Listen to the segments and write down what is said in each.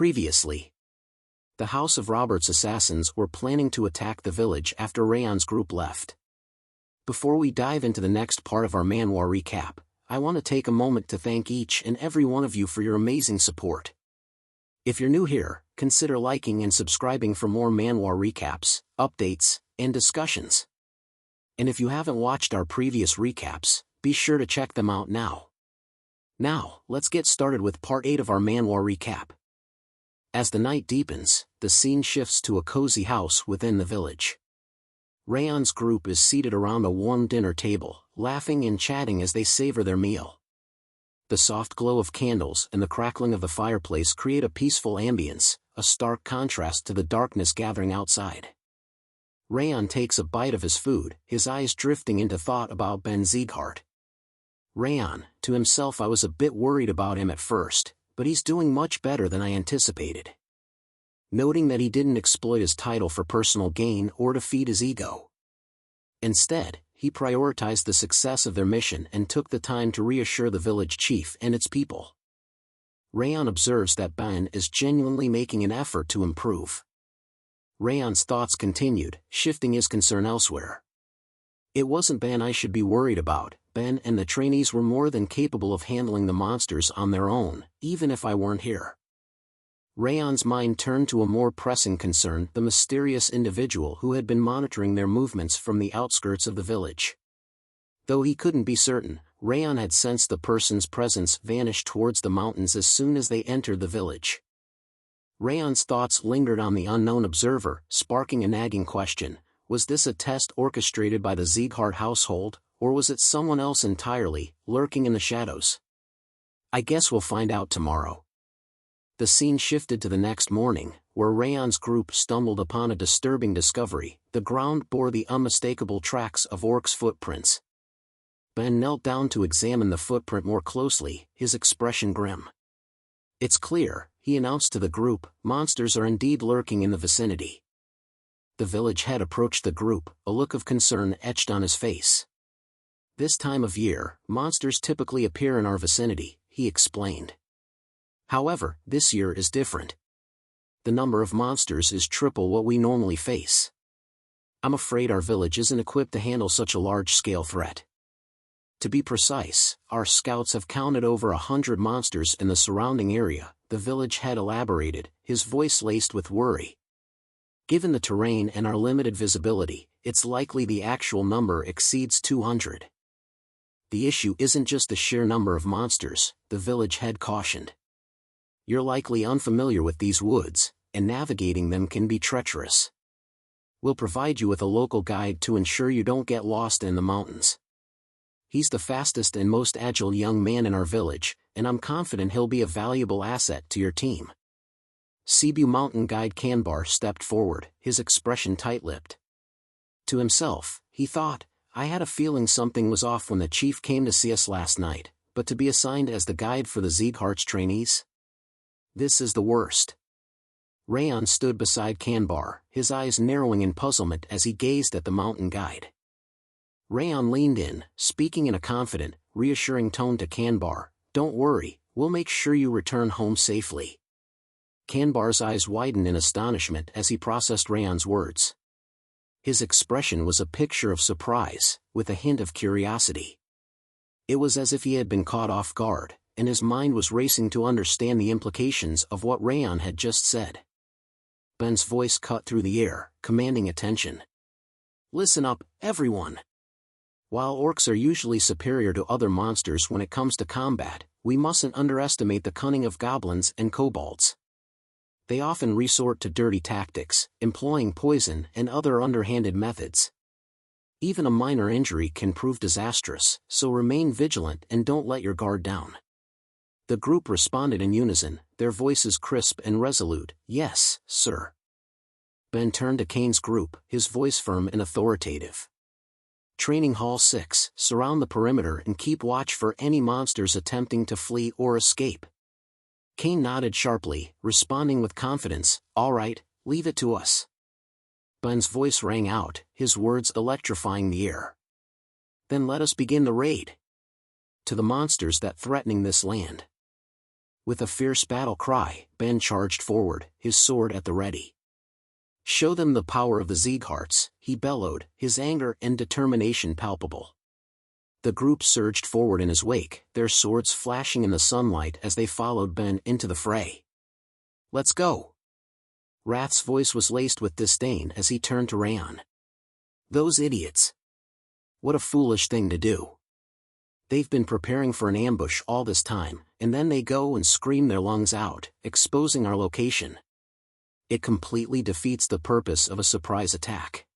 Previously, the House of Robert's assassins were planning to attack the village after Raon's group left. Before we dive into the next part of our manhwa recap, I want to take a moment to thank each and every one of you for your amazing support. If you're new here, consider liking and subscribing for more manhwa recaps, updates, and discussions. And if you haven't watched our previous recaps, be sure to check them out now. Now, let's get started with part 8 of our manhwa recap. As the night deepens, the scene shifts to a cozy house within the village. Raon's group is seated around a warm dinner table, laughing and chatting as they savor their meal. The soft glow of candles and the crackling of the fireplace create a peaceful ambience, a stark contrast to the darkness gathering outside. Raon takes a bite of his food, his eyes drifting into thought about Sieghart. Raon, to himself, I was a bit worried about him at first, but he's doing much better than I anticipated. Noting that he didn't exploit his title for personal gain or to feed his ego. Instead, he prioritized the success of their mission and took the time to reassure the village chief and its people. Raon observes that Ben is genuinely making an effort to improve. Raon's thoughts continued, shifting his concern elsewhere. It wasn't Ben I should be worried about. Ben and the trainees were more than capable of handling the monsters on their own, even if I weren't here. Raon's mind turned to a more pressing concern, the mysterious individual who had been monitoring their movements from the outskirts of the village. Though he couldn't be certain, Raon had sensed the person's presence vanish towards the mountains as soon as they entered the village. Raon's thoughts lingered on the unknown observer, sparking a nagging question: was this a test orchestrated by the Sieghart household, or was it someone else entirely, lurking in the shadows? I guess we'll find out tomorrow. The scene shifted to the next morning, where Raon's group stumbled upon a disturbing discovery. The ground bore the unmistakable tracks of orcs' footprints. Ben knelt down to examine the footprint more closely, his expression grim. It's clear, he announced to the group, monsters are indeed lurking in the vicinity. The village head approached the group, a look of concern etched on his face. This time of year, monsters typically appear in our vicinity, he explained. However, this year is different. The number of monsters is triple what we normally face. I'm afraid our village isn't equipped to handle such a large-scale threat. To be precise, our scouts have counted over 100 monsters in the surrounding area, the village head elaborated, his voice laced with worry. Given the terrain and our limited visibility, it's likely the actual number exceeds 200. The issue isn't just the sheer number of monsters, the village head cautioned. You're likely unfamiliar with these woods, and navigating them can be treacherous. We'll provide you with a local guide to ensure you don't get lost in the mountains. He's the fastest and most agile young man in our village, and I'm confident he'll be a valuable asset to your team. Cebu mountain guide Kanbar stepped forward, his expression tight-lipped. To himself, he thought, I had a feeling something was off when the chief came to see us last night, but to be assigned as the guide for the Sieghart's trainees? This is the worst. Raon stood beside Kanbar, his eyes narrowing in puzzlement as he gazed at the mountain guide. Raon leaned in, speaking in a confident, reassuring tone to Kanbar, don't worry, we'll make sure you return home safely. Kanbar's eyes widened in astonishment as he processed Raon's words. His expression was a picture of surprise, with a hint of curiosity. It was as if he had been caught off guard, and his mind was racing to understand the implications of what Raon had just said. Ben's voice cut through the air, commanding attention. Listen up, everyone. While orcs are usually superior to other monsters when it comes to combat, we mustn't underestimate the cunning of goblins and kobolds. They often resort to dirty tactics, employing poison and other underhanded methods. Even a minor injury can prove disastrous, so remain vigilant and don't let your guard down. The group responded in unison, their voices crisp and resolute, yes, sir. Ben turned to Kane's group, his voice firm and authoritative. Training Hall 6, surround the perimeter and keep watch for any monsters attempting to flee or escape. Kane nodded sharply, responding with confidence, all right, leave it to us. Ben's voice rang out, his words electrifying the air. Then let us begin the raid. To the monsters that threatening this land. With a fierce battle cry, Ben charged forward, his sword at the ready. "Show them the power of the Siegharts," he bellowed, his anger and determination palpable. The group surged forward in his wake, their swords flashing in the sunlight as they followed Ben into the fray. "Let's go!" Wrath's voice was laced with disdain as he turned to Raon. "Those idiots! What a foolish thing to do. They've been preparing for an ambush all this time, and then they go and scream their lungs out, exposing our location. It completely defeats the purpose of a surprise attack."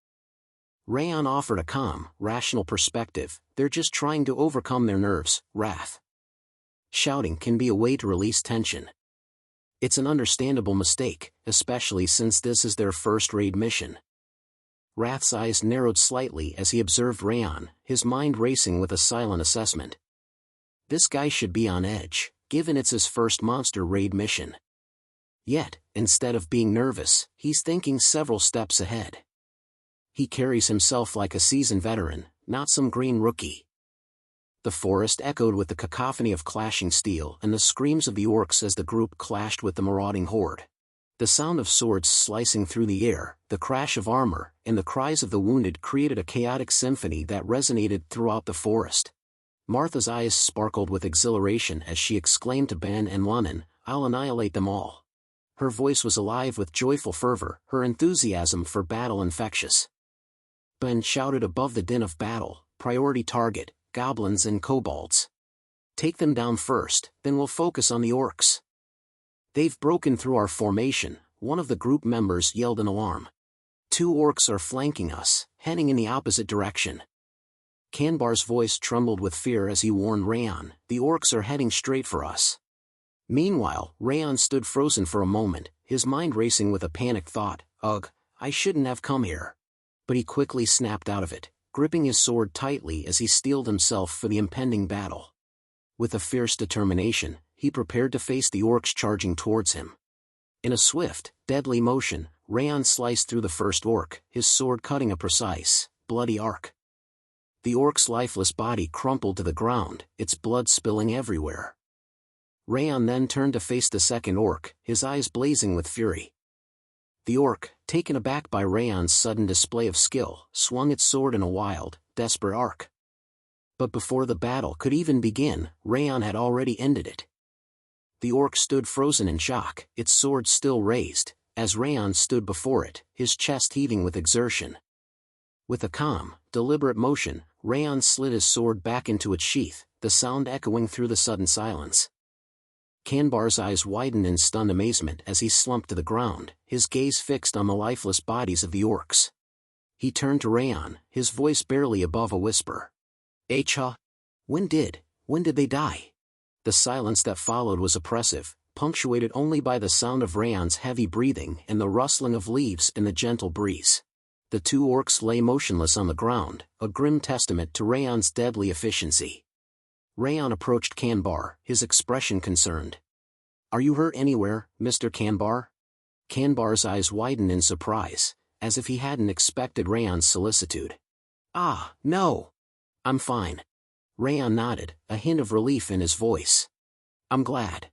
Raon offered a calm, rational perspective. "They're just trying to overcome their nerves, Wrath. Shouting can be a way to release tension. It's an understandable mistake, especially since this is their first raid mission." Wrath's eyes narrowed slightly as he observed Raon, his mind racing with a silent assessment. This guy should be on edge, given it's his first monster raid mission. Yet, instead of being nervous, he's thinking several steps ahead. He carries himself like a seasoned veteran, not some green rookie. The forest echoed with the cacophony of clashing steel and the screams of the orcs as the group clashed with the marauding horde. The sound of swords slicing through the air, the crash of armor, and the cries of the wounded created a chaotic symphony that resonated throughout the forest. Martha's eyes sparkled with exhilaration as she exclaimed to Ben and Lunnan, "I'll annihilate them all." Her voice was alive with joyful fervor, her enthusiasm for battle infectious. Ben shouted above the din of battle, "Priority target, goblins and kobolds. Take them down first, then we'll focus on the orcs." "They've broken through our formation," one of the group members yelled in alarm. "2 orcs are flanking us, heading in the opposite direction." Kanbar's voice trembled with fear as he warned Raon, "The orcs are heading straight for us." Meanwhile, Raon stood frozen for a moment, his mind racing with a panicked thought, "Ugh, I shouldn't have come here." But he quickly snapped out of it, gripping his sword tightly as he steeled himself for the impending battle. With a fierce determination, he prepared to face the orcs charging towards him. In a swift, deadly motion, Raon sliced through the first orc, his sword cutting a precise, bloody arc. The orc's lifeless body crumpled to the ground, its blood spilling everywhere. Raon then turned to face the second orc, his eyes blazing with fury. The orc, taken aback by Raon's sudden display of skill, swung its sword in a wild, desperate arc. But before the battle could even begin, Raon had already ended it. The orc stood frozen in shock, its sword still raised, as Raon stood before it, his chest heaving with exertion. With a calm, deliberate motion, Raon slid his sword back into its sheath, the sound echoing through the sudden silence. Kanbar's eyes widened in stunned amazement as he slumped to the ground, his gaze fixed on the lifeless bodies of the orcs. He turned to Raon, his voice barely above a whisper. "Acha? When did they die?" The silence that followed was oppressive, punctuated only by the sound of Raon's heavy breathing and the rustling of leaves in the gentle breeze. The 2 orcs lay motionless on the ground, a grim testament to Raon's deadly efficiency. Raon approached Kanbar, his expression concerned. "Are you hurt anywhere, Mr. Kanbar?" Kanbar's eyes widened in surprise, as if he hadn't expected Raon's solicitude. "Ah, no. I'm fine." Raon nodded, a hint of relief in his voice. "I'm glad."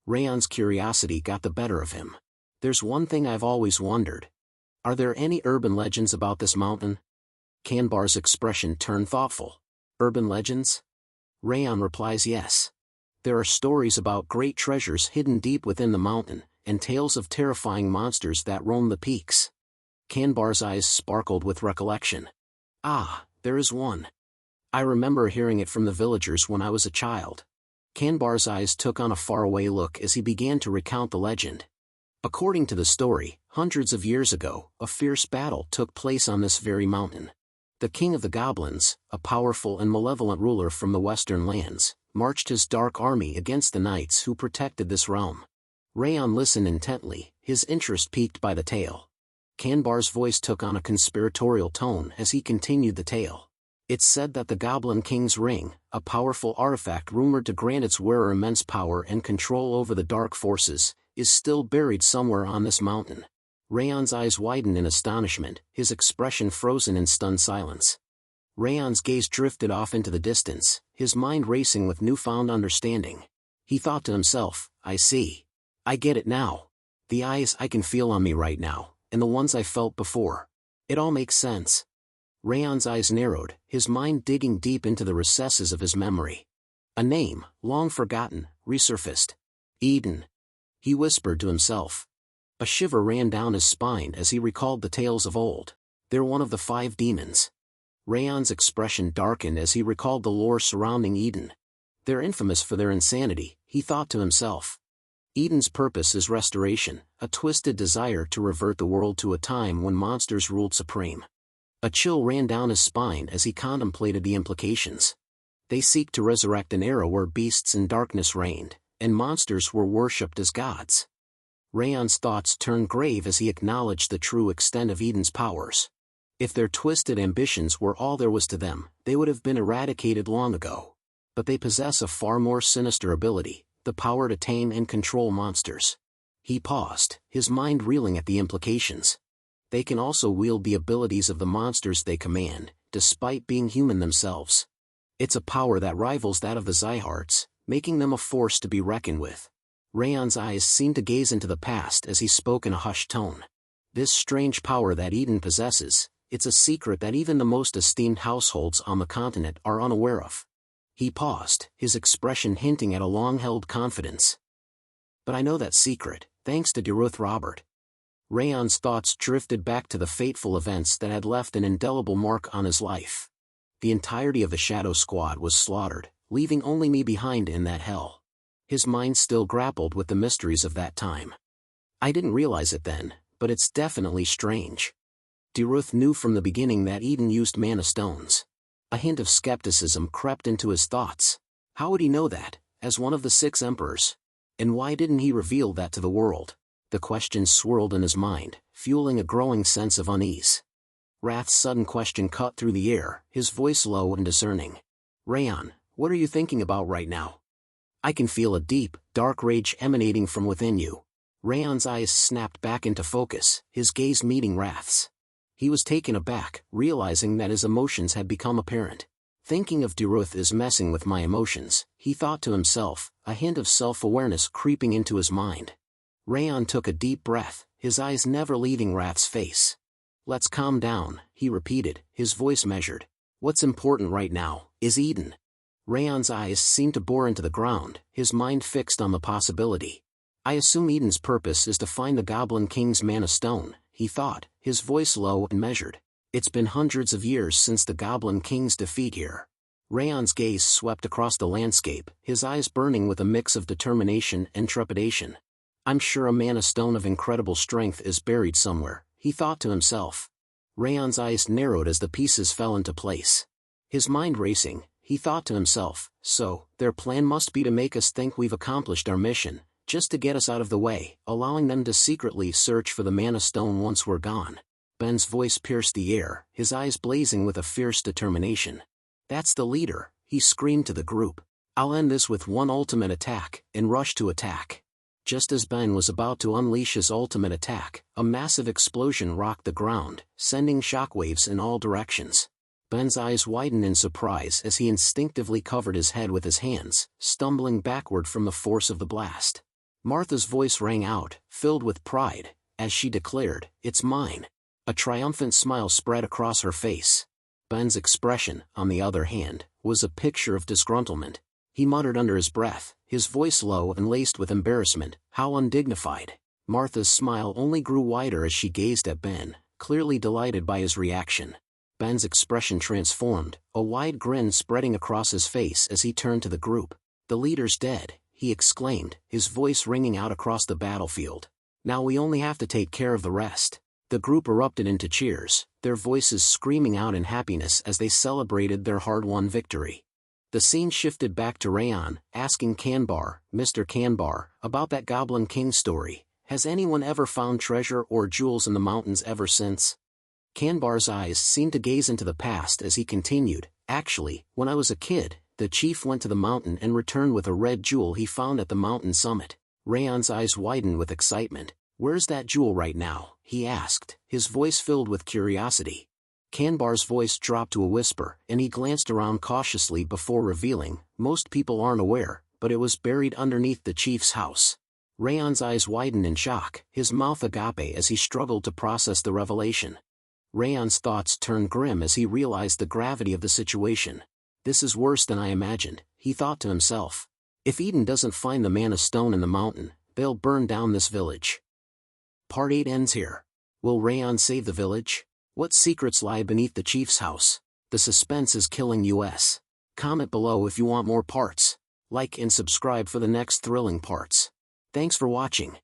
Raon's curiosity got the better of him. "There's one thing I've always wondered. Are there any urban legends about this mountain?" Kanbar's expression turned thoughtful. "Urban legends?" Raon replies, "Yes. There are stories about great treasures hidden deep within the mountain, and tales of terrifying monsters that roam the peaks." Kanbar's eyes sparkled with recollection. "Ah, there is one. I remember hearing it from the villagers when I was a child." Kanbar's eyes took on a faraway look as he began to recount the legend. According to the story, hundreds of years ago, a fierce battle took place on this very mountain. The king of the goblins, a powerful and malevolent ruler from the western lands, marched his dark army against the knights who protected this realm. Raon listened intently, his interest piqued by the tale. Kanbar's voice took on a conspiratorial tone as he continued the tale. It's said that the Goblin King's ring, a powerful artifact rumored to grant its wearer immense power and control over the dark forces, is still buried somewhere on this mountain. Raon's eyes widened in astonishment, his expression frozen in stunned silence. Raon's gaze drifted off into the distance, his mind racing with newfound understanding. He thought to himself, I see. I get it now. The eyes I can feel on me right now, and the ones I felt before. It all makes sense. Raon's eyes narrowed, his mind digging deep into the recesses of his memory. A name, long forgotten, resurfaced. Eden. He whispered to himself. A shiver ran down his spine as he recalled the tales of old. They're one of the 5 demons. Raon's expression darkened as he recalled the lore surrounding Eden. They're infamous for their insanity, he thought to himself. Eden's purpose is restoration, a twisted desire to revert the world to a time when monsters ruled supreme. A chill ran down his spine as he contemplated the implications. They seek to resurrect an era where beasts and darkness reigned, and monsters were worshipped as gods. Raon's thoughts turned grave as he acknowledged the true extent of Eden's powers. If their twisted ambitions were all there was to them, they would have been eradicated long ago. But they possess a far more sinister ability, the power to tame and control monsters. He paused, his mind reeling at the implications. They can also wield the abilities of the monsters they command, despite being human themselves. It's a power that rivals that of the Siegharts, making them a force to be reckoned with. Raon's eyes seemed to gaze into the past as he spoke in a hushed tone. This strange power that Eden possesses, it's a secret that even the most esteemed households on the continent are unaware of. He paused, his expression hinting at a long-held confidence. But I know that secret, thanks to Derus Robert. Raon's thoughts drifted back to the fateful events that had left an indelible mark on his life. The entirety of the Shadow Squad was slaughtered, leaving only me behind in that hell. His mind still grappled with the mysteries of that time. I didn't realize it then, but it's definitely strange. Derus knew from the beginning that Eden used mana stones. A hint of skepticism crept into his thoughts. How would he know that, as one of the 6 emperors? And why didn't he reveal that to the world? The questions swirled in his mind, fueling a growing sense of unease. Wrath's sudden question cut through the air, his voice low and discerning. Raon, what are you thinking about right now? I can feel a deep, dark rage emanating from within you. Raon's eyes snapped back into focus, his gaze meeting Wrath's. He was taken aback, realizing that his emotions had become apparent. Thinking of Derus is messing with my emotions, he thought to himself, a hint of self-awareness creeping into his mind. Raon took a deep breath, his eyes never leaving Wrath's face. Let's calm down, he repeated, his voice measured. What's important right now, is Eden. Raon's eyes seemed to bore into the ground, his mind fixed on the possibility. I assume Eden's purpose is to find the Goblin King's mana stone, he thought, his voice low and measured. It's been hundreds of years since the Goblin King's defeat here. Raon's gaze swept across the landscape, his eyes burning with a mix of determination and trepidation. I'm sure a mana stone of incredible strength is buried somewhere, he thought to himself. Raon's eyes narrowed as the pieces fell into place. His mind racing, he thought to himself, so, their plan must be to make us think we've accomplished our mission, just to get us out of the way, allowing them to secretly search for the mana stone once we're gone. Ben's voice pierced the air, his eyes blazing with a fierce determination. That's the leader, he screamed to the group. I'll end this with one ultimate attack, and rush to attack. Just as Ben was about to unleash his ultimate attack, a massive explosion rocked the ground, sending shockwaves in all directions. Ben's eyes widened in surprise as he instinctively covered his head with his hands, stumbling backward from the force of the blast. Martha's voice rang out, filled with pride, as she declared, "It's mine." A triumphant smile spread across her face. Ben's expression, on the other hand, was a picture of disgruntlement. He muttered under his breath, his voice low and laced with embarrassment, "How undignified." Martha's smile only grew wider as she gazed at Ben, clearly delighted by his reaction. Ben's expression transformed, a wide grin spreading across his face as he turned to the group. "The leader's dead," he exclaimed, his voice ringing out across the battlefield. "Now we only have to take care of the rest." The group erupted into cheers, their voices screaming out in happiness as they celebrated their hard-won victory. The scene shifted back to Raon, asking Kanbar, Mr. Kanbar, about that Goblin King story. Has anyone ever found treasure or jewels in the mountains ever since? Kanbar's eyes seemed to gaze into the past as he continued, "Actually, when I was a kid, the chief went to the mountain and returned with a red jewel he found at the mountain summit." Raon's eyes widened with excitement. "Where's that jewel right now?" he asked, his voice filled with curiosity. Kanbar's voice dropped to a whisper, and he glanced around cautiously before revealing, "Most people aren't aware, but it was buried underneath the chief's house. Raon's eyes widened in shock, his mouth agape as he struggled to process the revelation. Raon's thoughts turned grim as he realized the gravity of the situation. This is worse than I imagined, he thought to himself. If Eden doesn't find the mana stone in the mountain, they'll burn down this village. Part 8 ends here. Will Raon save the village? What secrets lie beneath the chief's house? The suspense is killing us. Comment below if you want more parts. Like and subscribe for the next thrilling parts. Thanks for watching.